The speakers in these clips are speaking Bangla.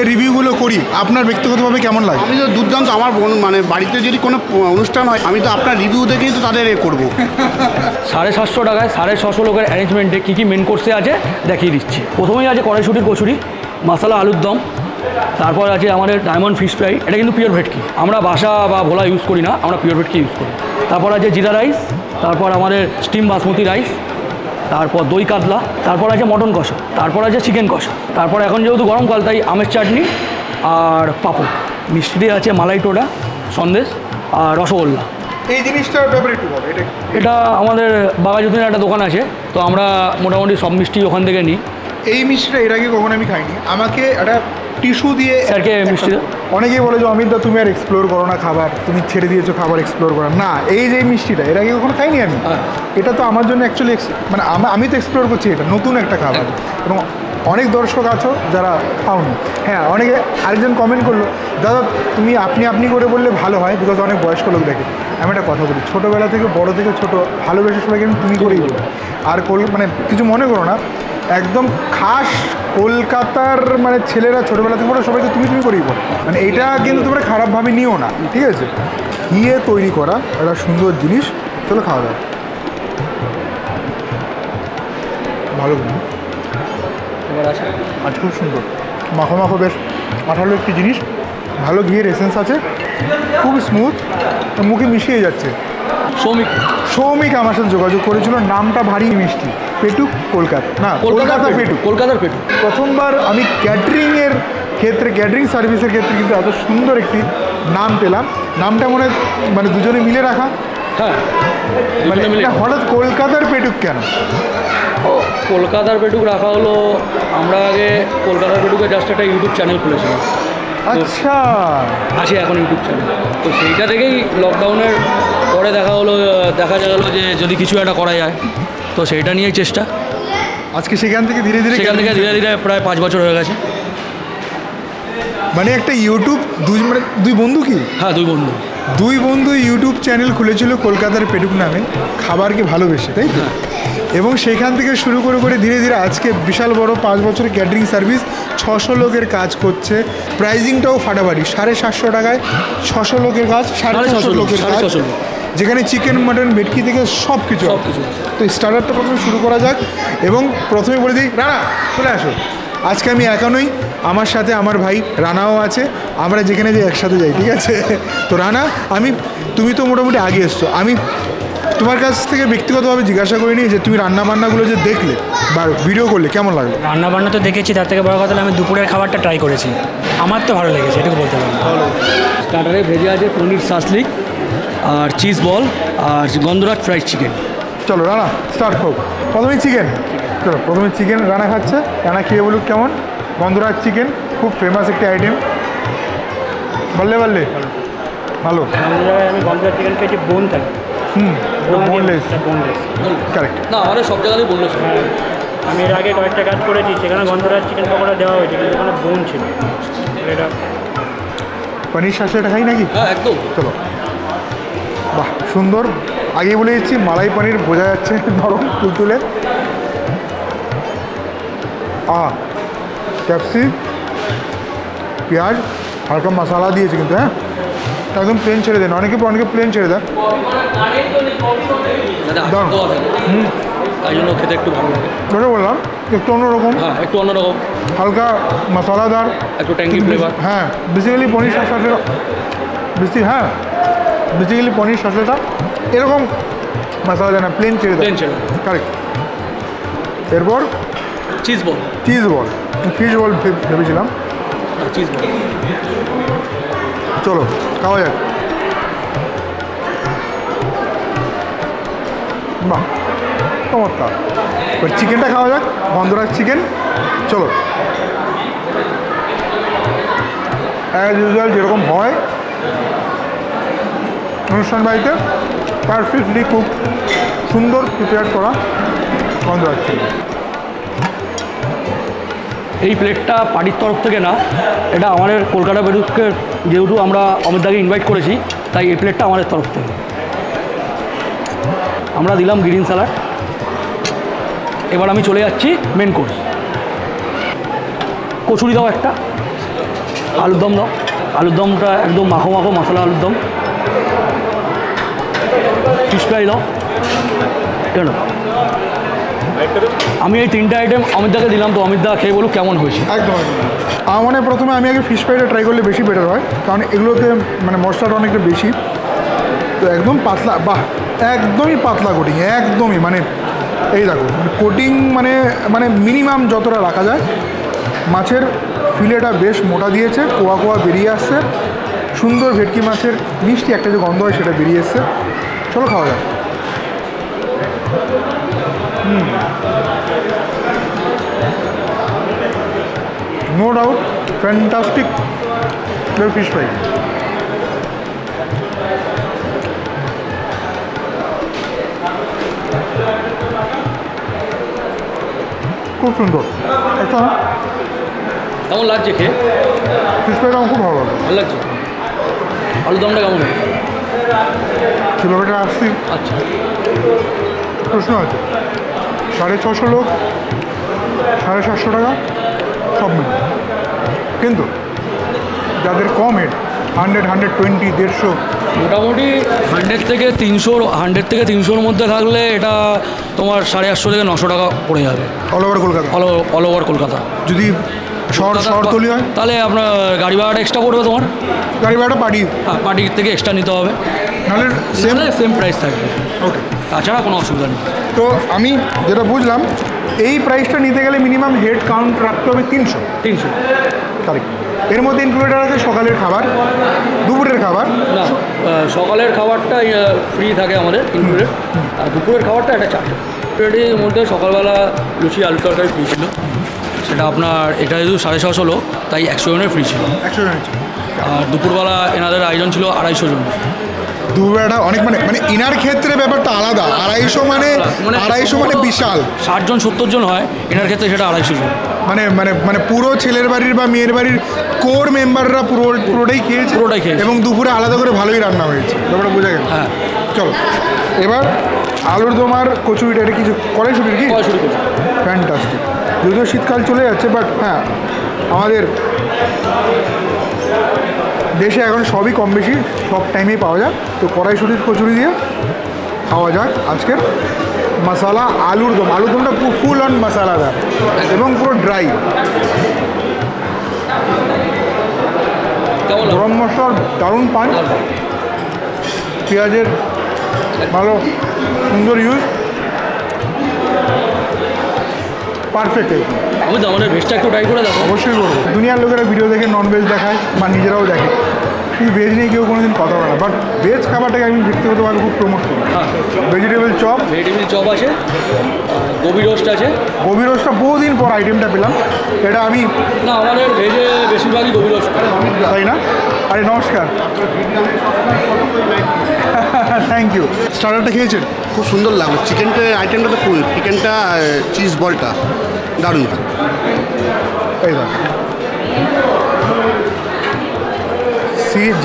রিভিউগুলো করি আপনার ব্যক্তিগতভাবে কেমন লাগে? আমি তো দুর্দান্ত, আমার মানে বাড়িতে যদি কোনো অনুষ্ঠান হয় আমি তো আপনার রিভিউ দেখেই তো তাদের করবো। 750 টাকায় 650 লোকের অ্যারেঞ্জমেন্টে কী কী মেন কোর্সে আছে দেখিয়ে দিচ্ছি। প্রথমেই আছে কড়াইশুটির কচুরি, মশলা আলুর দম, তারপর আছে আমাদের ডায়মন্ড ফিশ ফ্রাই। এটা কিন্তু পিওর ভেটকি, আমরা বাসা বা ভোলা ইউজ করি না, আমরা পিওর ভেটকি ইউজ করি। তারপর আছে জিরা রাইস, তারপর আমাদের স্টিম বাসমতি রাইস, তারপর দই কাতলা, তারপর আছে মটন কষা, তারপর আছে চিকেন কষা, তারপর এখন যেহেতু গরমকাল তাই আমের চাটনি আর পাঁপড়। মিষ্টিতে আছে মালাই টোডা, সন্দেশ আর রসগোল্লা। এই জিনিসটা ব্যাপারে একটু বলো। এটা আমাদের বাঘাযতীনের একটা দোকান আছে, তো আমরা মোটামুটি সব মিষ্টি ওখান থেকে নিই। এই মিষ্টিটা এর আগে কখনো আমি খাইনি। আমাকে একটা টিস্যু দিয়ে স্যারকে মিষ্টি। অনেকেই বলে যে অমিত দা তুমি আর এক্সপ্লোর করো না খাবার, তুমি ছেড়ে দিয়েছো খাবার এক্সপ্লোর করা। না, এই যে মিষ্টিটা এর আগে কখনো খাইনি আমি। এটা তো আমার জন্য অ্যাকচুয়ালি মানে আমি তো এক্সপ্লোর করছি, এটা নতুন একটা খাবার এবং অনেক দর্শক আছো যারা খাওনি। হ্যাঁ, অনেকে আরেকজন কমেন্ট করলো দাদা তুমি আপনি করে বললে ভালো হয়, বিকজ অনেক বয়স্ক লোক দেখে। আমি একটা কথা বলি, ছোটোবেলা থেকে বড় থেকে ছোটো ভালোবেসে সবাইকে আমি তুমি করেই বলি। আর মানে কিছু মনে করো না, একদম খাস কলকাতার মানে ছেলেরা ছোটোবেলা থেকে বড় সবাইকে তুমি করেই বলো। মানে এটা কিন্তু তোমরা খারাপভাবে নিও না, ঠিক আছে? ঘিয়ে তৈরি করা একটা সুন্দর জিনিস। চলো খাওয়া দাওয়া। ভালো কিন্তু আজ খুব সুন্দর মাখো মাখো, বেশ আঠালো একটি জিনিস, ভালো ঘিয়ের এসেন্স আছে, খুব স্মুথ, মুখে মিশিয়ে যাচ্ছে। সৌমিক আমার সাথে যোগাযোগ করেছিল, নামটা ভারী মিষ্টি, পেটুক কলকাতা, না কলকাতার পেটুক। প্রথমবার আমি ক্যাটারিংয়ের ক্ষেত্রে, ক্যাটারিং সার্ভিসের ক্ষেত্রে কিন্তু এত সুন্দর একটি নাম পেলাম। নামটা মানে দুজনে মিলে রাখা। হ্যাঁ, মানে হঠাৎ কলকাতার পেটুক কেন? কলকাতার পেটুক রাখা হলো, আমরা আগে কলকাতার পেটুকে জাস্ট একটা ইউটিউব চ্যানেল খুলেছিলাম। আচ্ছা, আছে এখন ইউটিউব চ্যানেল, তো সেইটা থেকেই লকডাউনের পরে দেখা গেলো যে যদি কিছু একটা করা যায়, তো সেইটা নিয়েই চেষ্টা। আজকে সেখান থেকে ধীরে ধীরে প্রায় 5 বছর হয়ে গেছে। মানে একটা ইউটিউব দুই বন্ধু কি? হ্যাঁ, দুই বন্ধু ইউটিউব চ্যানেল খুলেছিল কলকাতার পেটুক নামে, খাবারকে ভালোবেসে, তাই তো? এবং সেখান থেকে শুরু করে ধীরে ধীরে আজকে বিশাল বড় 5 বছরের ক্যাটারিং সার্ভিস, 600 লোকের কাজ করছে। প্রাইজিংটাও ফাটাফাটি, 750 টাকায় 600 লোকের কাজ, 650 লোকের কাজ, যেখানে চিকেন মাটন ভেটকি থেকে সব কিছু। তো স্টার্টারটা প্রথমে শুরু করা যাক। এবং প্রথমে বলে দিই, রানা চলে আসো। আজকে আমি একা নই, আমার সাথে আমার ভাই রানাও আছে, আমরা যেখানে যাই একসাথে যাই, ঠিক আছে? তো রানা, তুমি তো মোটামুটি আগে এসছো, আমি তোমার কাছ থেকে ব্যক্তিগতভাবে জিজ্ঞাসা করিনি যে তুমি রান্নাবান্নাগুলো যে দেখলে বা ভিডিও করলে কেমন লাগলো? রান্নাবান্না তো দেখেছি, তার থেকে বড় কথা আমি দুপুরের খাবারটা ট্রাই করেছি, আমার তো ভালো লেগেছে, এটুকু বলতে পারবো। স্টার্টারে ভেজে আছে পনির সাসলিক আর চিজ বল আর গন্ধরাজ ফ্রাইড চিকেন। চলো রানা স্টার্ট হোক। প্রথমে চিকেন, চলো প্রথমে চিকেন রানা খাচ্ছে। রানা খেয়ে বলুক কেমন। গন্ধরাজ চিকেন খুব ফেমাস একটি আইটেম, বললে ভালো। আমি গন্ধরাজ চিকেন খেয়েছি, বোন থাকে। Boneless correct. না, আমাদের সব জায়গাতেই বোনলেস। আমি এর আগে কয়েকটা কাজ করেছি, সেখানে গন্ধরাজ চিকেন পকোড়া দেওয়া হয়েছে, কিন্তু ওখানে বোন ছিল। এটা পনির শাসিটা খাই নাকি? হ্যাঁ, একদম। চলো, বাহ সুন্দর। আগেই বলে দিচ্ছি, মালাই পনির বোঝা যাচ্ছে নরম তুলতুলে। ক্যাপসি, পেঁয়াজ, হালকা মশলা দিয়েছে কিন্তু। হ্যাঁ, একদম প্লেন ছেড়ে দেন, অনেকে প্লেন ছেড়ে দেন। তাই জন্য খেতে একটু ভালো লাগে। ওটা বললাম একটু অন্যরকম। হ্যাঁ, একটু অন্যরকম, হালকা মশলাদার, একটু ট্যাঙ্কি ফ্লেভার। হ্যাঁ, বেসিক্যালি পনির শাসাটা বেসিক্যালি পনির শাসাটা এরকম মশলা দেয় না, প্লেন ছেড়ে দেয়। কারেক্ট। এরপর চিজ বল, ফিশ বল ভেবেছিলাম। Cheese ball. চলো খাওয়া যাক। বাহ চমৎকার। চিকেনটা খাওয়া যাক, গন্ধরাজ চিকেন। চলো, অ্যাজ ইউজুয়াল যেরকম হয় অনুষ্ঠান বাড়িতে, পারফেক্টলি কুক, সুন্দর প্রিপেয়ার করা গন্ধরাজ চিকেন। এই প্লেটটা পার্টির তরফ থেকে না, এটা আমাদের কলকাতা পেটুককে, যেহেতু আমরা অমিতদাকে ইনভাইট করেছি, তাই এই প্লেটটা আমাদের তরফ থেকে। আমরা দিলাম গ্রিন স্যালাড। এবার আমি চলে যাচ্ছি মেন কোর্স। কচুরি দাও একটা। আলুর দম দাও, আলুর দমটা একদম মাখো মাখো মশলা আলুর দম। ফিশ ফ্রাই দাও, কেন আমি এই 3টে আইটেম অমিতদাকে দিলাম, তো অমিতদা খেয়ে বলুক কেমন হয়েছে। একদম আমার মানে প্রথমে আমি আগে ফিশ ফ্রাইটা ট্রাই করলে বেশি বেটার হয়, কারণ এগুলোতে মানে মশলাটা অনেকটা বেশি। তো একদম পাতলা, বাহ একদমই পাতলা কোটিং, একদমই মানে এই দেখো কোটিং মানে মানে মিনিমাম যতটা রাখা যায়। মাছের ফিলেটা বেশ মোটা দিয়েছে, কোয়া কোয়া বেরিয়ে আসছে, সুন্দর ভেটকি মাছের মিষ্টি একটা যে গন্ধ হয় সেটা বেরিয়ে এসছে। চলো খাওয়া যাক। No doubt fantastic fish fry. খুব সুন্দর। আচ্ছা কেমন লাগছে খেয়ে? ফিশ ফ্রাইটা আমার খুব ভালো লাগে। ভালো লাগছে। আলুর দমটা কেমন হয়েছে? কিলোমিটার আসছি, আচ্ছা, প্রশ্ন আছে 650 লোক, 750 টাকা সব মিলে। কিন্তু যাদের কম হেড 100, 120, 150, মোটামুটি 100 থেকে 300 মধ্যে থাকলে এটা তোমার 850 থেকে 900 টাকা পড়ে যাবে all over Kolkata. All over Kolkata. যদি শহরতলি হয় তাহলে আপনার গাড়ি ভাড়াটা এক্সট্রা পড়বে তোমার, গাড়ি ভাড়াটা পার্টি, হ্যাঁ পার্টির থেকে এক্সট্রা নিতে হবে, নাহলে সেম প্রাইস থাকবে। ওকে। তাছাড়া কোনো অসুবিধা নেই। তো আমি যেটা বুঝলাম এই প্রাইসটা নিতে গেলে মিনিমাম হেড কাউন্ট রাখতে হবে 300। 300 কারেক্ট। এর মধ্যে ইনক্লুডেড আছে সকালের খাবার, দুপুরের খাবার। না, সকালের খাবারটা ফ্রি থাকে আমাদের ইনক্লুডেড, আর দুপুরের খাবারটা একটা চার্জ। এর মধ্যে সকালবেলা লুচি আলু তরকারি ফ্রি ছিল, সেটা আপনার এটা যেহেতু 650 লোক তাই 100 জনের ফ্রি ছিল। 100 জনের। আর দুপুরবেলা এনাদের আয়োজন ছিল 250 জন। দুপুরবেলাটা অনেক মানে মানে ইনার ক্ষেত্রে ব্যাপারটা আলাদা। 250 মানে বিশাল। 60 জন 70 জন হয়, এনার ক্ষেত্রে সেটা 250 জন। মানে মানে মানে পুরো ছেলের বাড়ির বা মেয়ের বাড়ির কোর মেম্বাররা পুরোটাই খেয়েছে। এবং দুপুরে আলাদা করে ভালোই রান্না হয়েছে, ব্যাপারটা বোঝা গেল। হ্যাঁ চলো এবার আলুর দম আর কচুরিটা, এটা কিছু কড়াইশুঁটির কি শুরু করছি। ফ্যান্টাস্টিক। যদিও শীতকাল চলে যাচ্ছে, বাট হ্যাঁ আমাদের দেশে এখন সবই কম বেশি সব টাইমেই পাওয়া যায়। তো কড়াইশুঁটির কচুরি দিয়ে খাওয়া যাক আজকের মশালা আলুর দম। আলুর দমটা ফুল অন মশালাদার এবং পুরো ড্রাই। গরম মশলার দারুণ পান, পেঁয়াজের ভালো সুন্দর ইউজ, পারফেক্ট। আমাদের ভেজটা একটু ট্রাই করে দেখো। অবশ্যই করবো। দুনিয়ার লোকেরা ভিডিও দেখে নন ভেজ দেখায় বা নিজেরাও দেখে, কিন্তু ভেজ নিয়ে কেউ কোনো দিন কথা বলে না। বাট ভেজ খাবারটাকে আমি ব্যক্তিগতভাবে খুব প্রমোট করি। হ্যাঁ, ভেজিটেবল চপ, ভেজিটেবিল চপ আছে, গোবি রোস্ট আছে। গোবি রোস্টটা বহুদিন পর আইটেমটা পেলাম, এটা আমি না আমাদের ভেজে বেশিরভাগই গোবি রোস্ট, তাই না? আরে নমস্কার, থ্যাংক ইউ। স্টার্টারটা খেয়েছেন? খুব সুন্দর লাগলো। চিকেনটা আইটেমটা তো খুব, চিকেনটা চিজ বলটা দারুণ। এই দাম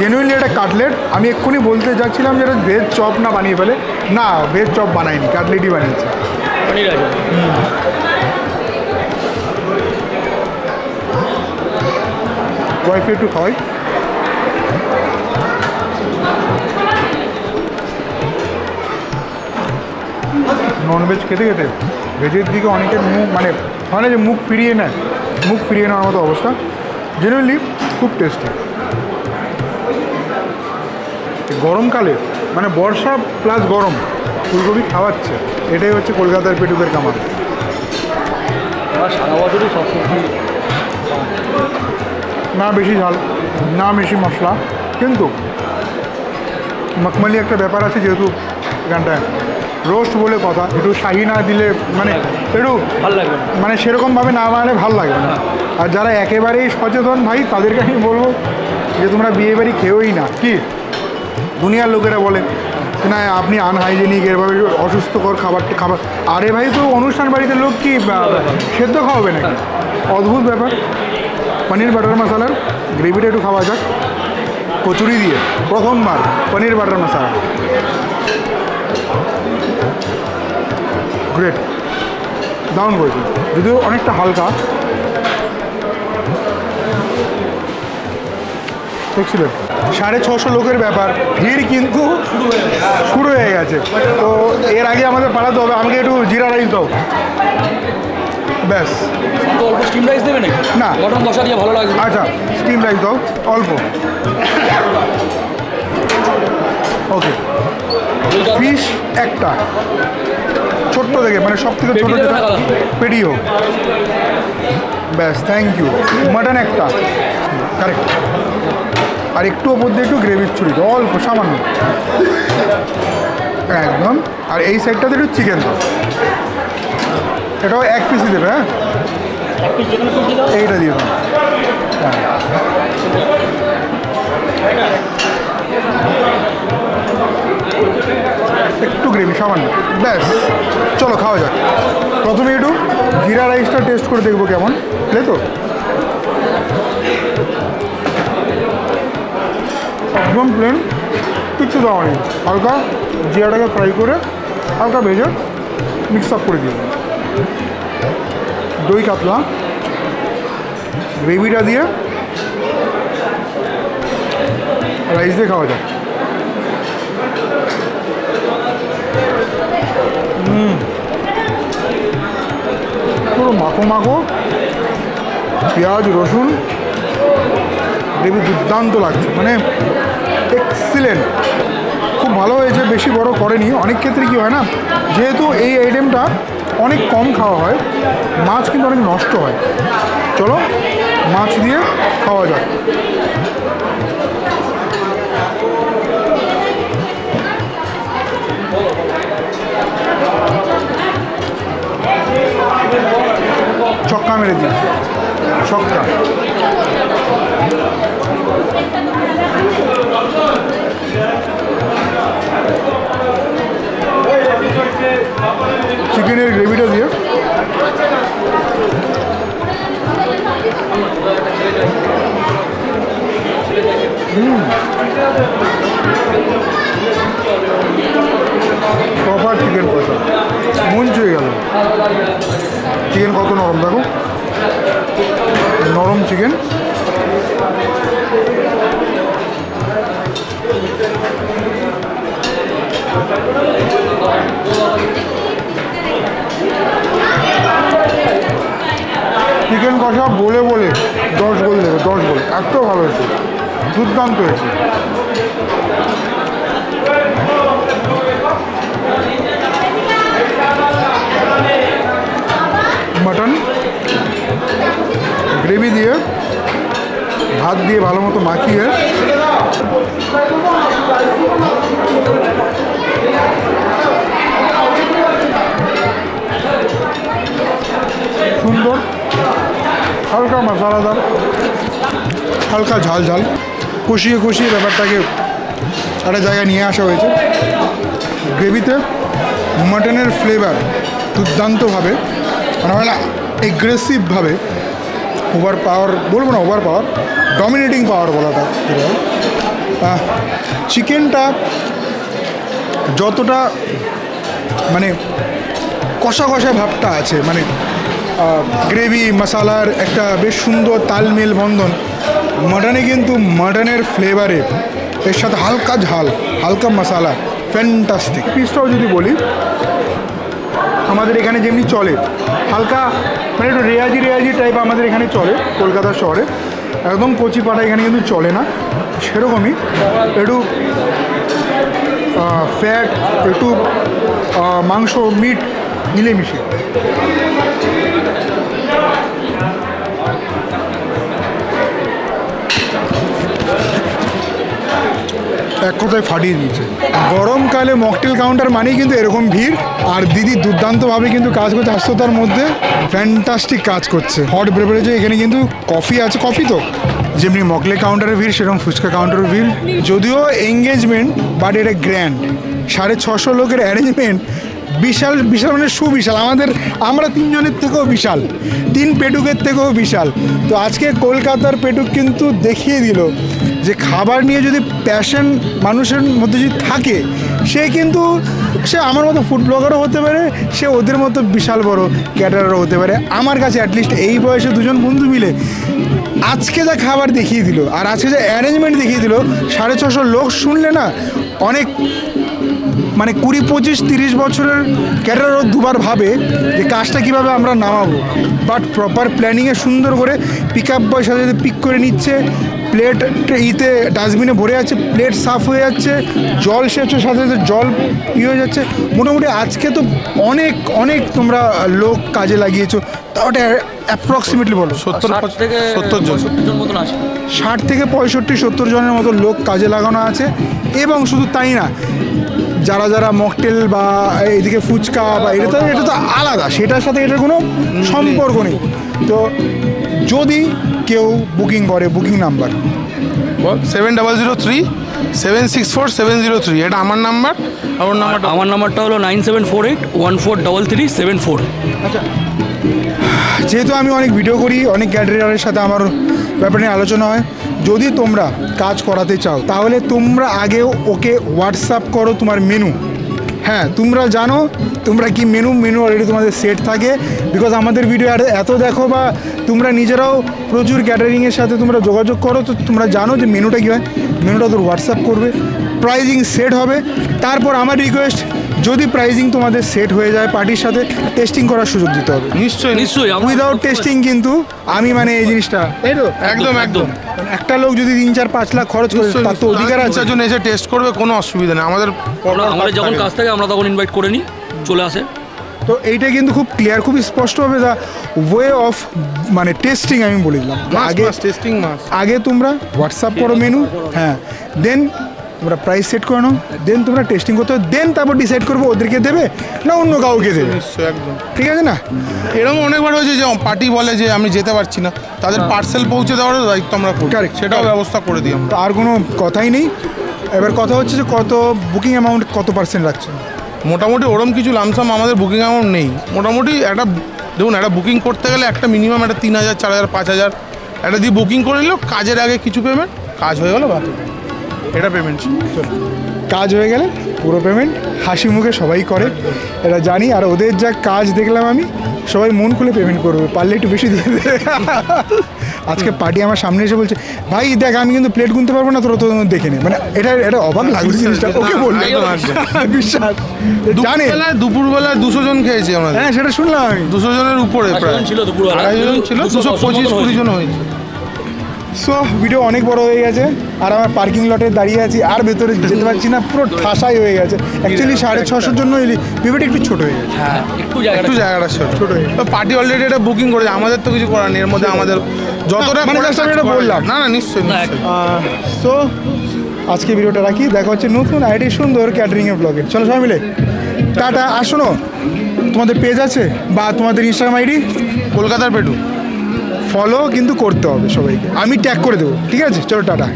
জেনুইনলি এটা কাটলেট। আমি এক্ষুনি বলতে যাচ্ছিলাম যে এটা ভেজ চপ না বানিয়ে ফেলে, না ভেজ চপ বানায়নি, কাটলেটই বানিয়েছে। পনির আছে। ওয়াইফে একটু খাওয়াই। ননভেজ খেতে খেতে ভেজের দিকে অনেকের মুখ মানে হয় না যে মুখ ফিরিয়ে নেয়, মুখ ফিরিয়ে নেওয়ার মতো অবস্থা। জেনুইনলি খুব টেস্টি। গরমকালে মানে বর্ষা প্লাস গরম ফুলকপি খাওয়াচ্ছে, এটাই হচ্ছে কলকাতার পেটুকের কামাল। সারা বছরই সব সবজি, না বেশি ঝাল, না বেশি মশলা, কিন্তু মখমলি একটা ব্যাপার আছে। যেহেতু এখানটায় রোস্ট বলে কথা, একটু শাহি না দিলে মানে একটু ভালো লাগবে না, মানে সেরকমভাবে না বানালে ভালো লাগবে না। আর যারা একেবারেই সচেতন ভাই, তাদেরকে আমি বলবো যে তোমরা বিয়ে বাড়ি খেয়েই না। কি দুনিয়ার লোকেরা বলে না আপনি আনহাইজেনিক, এরভাবে অসুস্থকর খাবার। আরে ভাই, তো অনুষ্ঠান বাড়িতে লোক কি সেদ্ধ খাওয়াবে নাকি? অদ্ভুত ব্যাপার। পনির বাটার মশালার গ্রেভিটা একটু খাওয়া যাক কচুরি দিয়ে। প্রথমবার পনির বাটার মশলা, গ্রেট, দারুণ করেছে। যদিও অনেকটা হালকা, এক্সিলেন্ট। 650 লোকের ব্যাপার, ভিড় কিন্তু শুরু হয়ে গেছে। তো এর আগে আমাদের পাঠাতে হবে। আমাকে একটু জিরা রাইস দাও, ব্যাস। তো অল্প স্টিম রাইস দেবে নাকি? না। মটন কষা দিয়ে ভালো লাগবে। আচ্ছা, স্টিম রাইস দাও অল্প। ওকে, ফিশ একটা ছোট্ট দেখে, মানে সব থেকে ছোটো যেটা, পেটিও, ব্যাস, থ্যাংক ইউ। মাটন একটা, কারেক্ট। আর একটু ওপর দিয়ে একটু গ্রেভির ছুরি দাও, অল্প সামান্য, একদম। আর এই সাইডটাতে একটু চিকেন দাও, এটাও 1 পিসই দেবে। হ্যাঁ, এইটা দিয়ে দাও। হ্যাঁ, একটু গ্রেভি সামান্য, ব্যাস। চলো খাওয়া যাক। প্রথমে একটু জিরা রাইসটা টেস্ট করে দেখবো কেমন, তাই তো? একদম প্লেন, কিচ্ছু দেওয়া নেই। হালকা জিরাটাকে ফ্রাই করে হালকা ভেজে মিক্স আপ করে দিয়ে দই কাতলা গ্রেভিটা দিয়ে রাইস দিয়ে খাওয়া যায়। পুরো মাখো মাখো, পেঁয়াজ রসুন, গ্রেভি দুর্দান্ত লাগছে, মানে এক্সিলেন্ট, খুব ভালো হয়েছে। বেশি বড় করেনি। অনেক ক্ষেত্রে কী হয় না, যেহেতু এই আইটেমটা অনেক কম খাওয়া হয়, মাছ কিন্তু অনেক নষ্ট হয়। চলো মাছ দিয়ে খাওয়া যাক। ছক্কা মেরে দিই, ছক্কা। চিকেনের গ্রেভিটা দিয়ে প্রপার চিকেন কষা, মন চুয়ে গেল। চিকেন কত নরম, দেখো, নরম চিকেন। চিকেন কষা বলে বলে 10 গোল দেবে, 10 গোল, এত ভালো হয়েছে, দুর্দান্ত হয়েছে। মাটন গ্রেভি দিয়ে ভাত দিয়ে ভালো মতো মাখিয়ে সুন্দর, হালকা মশলাদার, হালকা ঝাল ঝাল, কষিয়ে কষিয়ে ব্যাপারটাকে একটা জায়গায় নিয়ে আসা হয়েছে। গ্রেভিতে মাটনের ফ্লেভার দুর্দান্তভাবে, মানে হয় না এগ্রেসিভভাবে, ওভার পাওয়ার বলবো না, ওভার পাওয়ার, ডমিনেটিং পাওয়ার বলাটা যেটা। চিকেনটা যতটা মানে কষা কষা ভাবটা আছে, মানে গ্রেভি মশালার একটা বেশ সুন্দর তালমেল বন্ধন, মাটনে কিন্তু মাটনের ফ্লেভারে এর সাথে হালকা ঝাল, হালকা মশালা, ফ্যান্টাস্টিক। পিসটাও যদি বলি, আমাদের এখানে যেমনি চলে হালকা, মানে একটু রেয়াজি রেয়াজি টাইপ আমাদের এখানে চলে কলকাতা শহরে, একদম কচি পাটা এখানে কিন্তু চলে না, সেরকমই একটু ফ্যাট, একটু মাংস, মিট মিলেমিশে। এক কথায় ফাটিয়ে দিয়েছে। গরমকালে মকটেল কাউন্টার মানেই কিন্তু এরকম ভিড়, আর দিদি দুর্দান্তভাবে কিন্তু কাজ করছে, আস্ততার মধ্যে ফ্যান্টাস্টিক কাজ করছে। হট বেভারেজে এখানে কিন্তু কফি আছে, কফি তো যেমনি মকটেল কাউন্টারের ভিড় সেরকম ফুচকা কাউন্টারের ভিড়। যদিও এঙ্গেজমেন্ট, বাট এটা গ্র্যান্ড, 650 লোকের অ্যারেঞ্জমেন্ট, বিশাল বিশাল, মানে সুবিশাল। আমরা 3 জনের থেকেও বিশাল, 3 পেটুকের থেকেও বিশাল। তো আজকে কলকাতার পেটুক কিন্তু দেখিয়ে দিল যে খাবার নিয়ে যদি প্যাশন মানুষের মধ্যে যদি থাকে, সে কিন্তু সে আমার মতো ফুড ব্লগারও হতে পারে, সে ওদের মতো বিশাল বড় ক্যাটারারও হতে পারে। আমার কাছে অ্যাটলিস্ট এই বয়সে দুজন বন্ধু মিলে আজকে যা খাবার দেখিয়ে দিল আর আজকে যা অ্যারেঞ্জমেন্ট দেখিয়ে দিল, 650 লোক শুনলে না অনেক মানে 20, 25, 30 বছরের ক্যাটারারও দুবার ভাবে যে কাজটা কীভাবে আমরা নামাবো। বাট প্রপার প্ল্যানিংয়ে সুন্দর করে পিক আপ বয় সাথে সাথে পিক করে নিচ্ছে, প্লেট ইতে ডাস্টবিনে ভরে যাচ্ছে, প্লেট সাফ হয়ে যাচ্ছে, জল সেচের সাথে সাথে জল হয়ে যাচ্ছে। মোটামুটি আজকে তো অনেক অনেক তোমরা লোক কাজে লাগিয়েছো, তা ওটা অ্যাপ্রক্সিমেটলি বলো 70 থেকে 70 জন মতন আছে। 60 থেকে 65-70 জনের মতো লোক কাজে লাগানো আছে। এবং শুধু তাই না, যারা যারা মকটেল বা এদিকে ফুচকা বা এটা তো আলাদা, সেটার সাথে এটার কোনো সম্পর্ক নেই। তো যদি কেউ বুকিং করে, বুকিং নাম্বার 7003-764-703, এটা আমার নাম্বার। আমার নাম্বারটা হলো 9748143374। আচ্ছা, যেহেতু আমি অনেক ভিডিও করি, অনেক ক্যাটারারের সাথে আমার ব্যাপারে নিয়ে আলোচনা হয়, যদি তোমরা কাজ করাতে চাও তাহলে তোমরা আগে ওকে হোয়াটসঅ্যাপ করো তোমার মেনু। হ্যাঁ, তোমরা জানো তোমরা কি মেনু অলরেডি তোমাদের সেট থাকে, বিকজ আমাদের ভিডিও এত দেখো বা তোমরা নিজেরাও প্রচুর ক্যাটারিংয়ের সাথে তোমরা যোগাযোগ করো, তো তোমরা জানো যে মেনুটা কী হয়। মেনুটা তোর হোয়াটসঅ্যাপ করবে, প্রাইজিং সেট হবে। তারপর আমার রিকোয়েস্ট, যদি প্রাইজিং তোমাদের সেট হয়ে যায় পার্টির সাথে টেস্টিং করার সুযোগ দিতে হবে। নিশ্চয়ই উইদাউট টেস্টিং কিন্তু আমি মানে এই জিনিসটা, তাই তো একদম একটা লোক যদি 3-4-5 লাখ খরচ করে তার তো অধিকার আছে। জন এসে টেস্ট করবে, কোনো অসুবিধা নেই। আমাদের যখন কাজ থাকে আমরা তখন ইনভাইট করে নিই, চলে আসে। তো এইটা কিন্তু খুব ক্লিয়ার, খুব স্পষ্টভাবে দ্য ওয়ে অফ মানে টেস্টিং আমি বলে দিলাম। টেস্টিং মাস আগে তোমরা হোয়াটসঅ্যাপ করো মেনু, হ্যাঁ, দেন তোমরা প্রাইস সেট করে নাও, দেন তোমরা টেস্টিং করতে হবে, দেন তারপর ডিসাইড করবো ওদেরকে দেবে না অন্য কাউকে দেবে। নিশ্চয়ই, একদম ঠিক আছে না? এরকম অনেকবার হয়েছে যে পার্টি বলে যে আমি যেতে পারছি না, তাদের পার্সেল পৌঁছে দেওয়ার দায়িত্ব আমরা করি, Correct, সেটাও ব্যবস্থা করে দিই আমরা। তো আর কোনো কথাই নেই। এবার কথা হচ্ছে যে কত বুকিং অ্যামাউন্ট কত পার্সেন্ট রাখছেন? মোটামুটি ওরম কিছু লামসাম আমাদের বুকিং অ্যামাউন্ট নেই। মোটামুটি একটা দেখুন, একটা বুকিং করতে গেলে একটা মিনিমাম একটা 3000, 4000, 5000 একটা দিয়ে বুকিং করে নিল, কাজের আগে কিছু পেমেন্ট, কাজ হয়ে গেলো বাকি এটা পেমেন্ট। কাজ হয়ে গেলে পুরো পেমেন্ট হাসি মুখে সবাই করে, এটা জানি। আর ওদের যা কাজ দেখলাম আমি, সবাই মন খুলে পেমেন্ট করবে, পারলে একটু বেশি দিয়ে দেবে। আজকে পার্টি আমার সামনে এসে বলছে, ভাই দেখ আমি কিন্তু প্লেট গুনতে পারবো না, তোরা তো দেখে নে। মানে এটা অবাক লাগছে জিনিসটা, ওকে বললে বিশ্বাস জানে। দুপুরবেলায় 200 জন খেয়েছি আমরা। হ্যাঁ, সেটা শুনলাম আমি। 200 জনের উপরে প্রায় ছিল দুপুরবেলা, 250 জন ছিল, 225-20 জন হয়েছে। সো ভিডিও অনেক বড় হয়ে গেছে, আর আমার পার্কিং লটে দাঁড়িয়ে আছি, আর ভেতরে যেতে পারছি না, পুরো ঠাসাই হয়ে গেছে। অ্যাকচুয়ালি 650 জন্য ভিডিওটা একটু ছোট হয়ে গেছে। হ্যাঁ, একটু জায়গাটা ছোট হয়ে গেছে। পার্টি অলরেডি এটা বুকিং করেছে, আমাদের তো কিছু করার নেই। এর মধ্যে আমাদের যতটা মানে just আমি এটা বললাম। না নিশ্চয়ই। সো আজকে ভিডিওটা রাখি, দেখা হচ্ছে নতুন আইডি সুন্দর ক্যাটারিংয়ের ব্লগে। চলো সবাই মিলে টাটা। আর শোনো, তোমাদের পেজ আছে বা তোমাদের ইনস্টাগ্রাম আইডি কলকাতার পেটু ফলো কিন্তু করতে হবে সবাইকে, আমি ট্যাগ করে দেবো। ঠিক আছে, চলো টাটা।